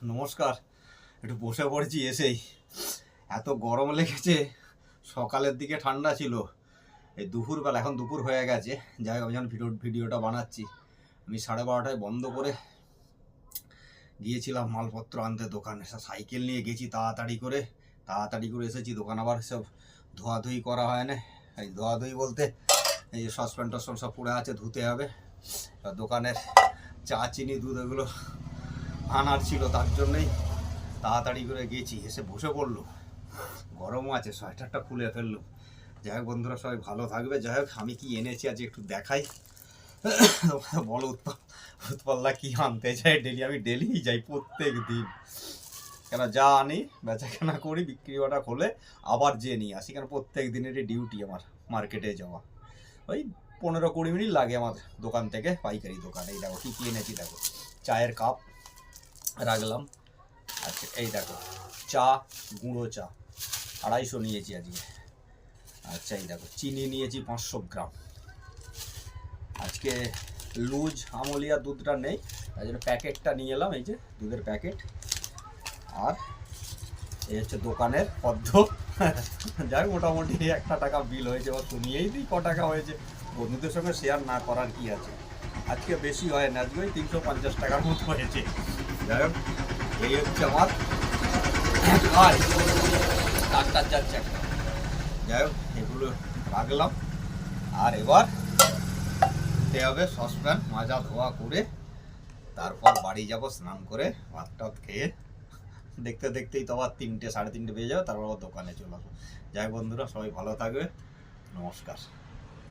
নমস্কার। একটু বসে পড়েছি এসেই, এত গরম লেগেছে। সকালের দিকে ঠান্ডা ছিল, এই দুপুরবেলা, এখন দুপুর হয়ে গেছে। যাই হোক, আমি যখন ভিডিওটা বানাচ্ছি, আমি 12:30টায় বন্ধ করে গিয়েছিলাম মালপত্র আনতে দোকানে। সাইকেল নিয়ে গেছি, তাড়াতাড়ি করে এসেছি। দোকান আবার সব ধোয়াধুয়ি করা হয় না। এই ধোয়াধুয়ি বলতে এই যে সসপ্যান টসপ্যান সব পড়ে আছে, ধুতে হবে। দোকানের চা চিনি দুধ এগুলো আনার ছিল, তার জন্যই তাড়াতাড়ি করে গেছি। এসে বসে পড়লো, গরমও আছে, সোয়েটারটা খুলে ফেললো। যাই হোক বন্ধুরা, সবাই ভালো থাকবে। যাই হোক, আমি কি এনেছি আজ একটু দেখাই। বলো উৎপল্লা কি আনতে যাই। আমি ডেলি যাই, প্রত্যেক দিন। কেন যা আনি বেচা কেনা করি, বিক্রি বাটা খোলে আবার যে নিয়ে আসি। কেন প্রত্যেক দিনেরই ডিউটি আমার মার্কেটে যাওয়া। ওই 15-20 মিনিট লাগে আমার দোকান থেকে পাইকারি দোকান। এই দেখো কী এনেছি, দেখো চায়ের কাপ রাখলাম। আচ্ছা এই দেখো চা, গুঁড়ো চা 250 নিয়েছি আজকে। আচ্ছা এই দেখো চিনি নিয়েছি 500 গ্রাম। আজকে লুজ আমলিয়া দুধটা নেই, তাই জন্য প্যাকেটটা নিয়ে এলাম, এই যে দুধের প্যাকেট। আর এই হচ্ছে দোকানের পদ্ম। যাই মোটামুটি 1 টাকা বিল হয়েছে, ও শুনিয়েই দিই ক টাকা হয়েছে। বন্ধুদের সঙ্গে শেয়ার না করার কি আছে। আজকে বেশি হয় না, আজকে ওই 350 টাকার মতো হয়েছে। যাই হোক, এই হচ্ছে আমার ডাক্তার যাচ্ছে একটা। যাই হোক, এগুলো রাখলাম। আর এবার হবে সসপ্যান মাজা ধোয়া করে, তারপর বাড়ি যাব স্নান করে, ভাত টাত খেয়ে। দেখতে দেখতেই তো আবার 3টে 3:30 বেজে যাবে, তারপর আবার দোকানে চলে আসবো। যাই বন্ধুরা, সবাই ভালো থাকবে, নমস্কার।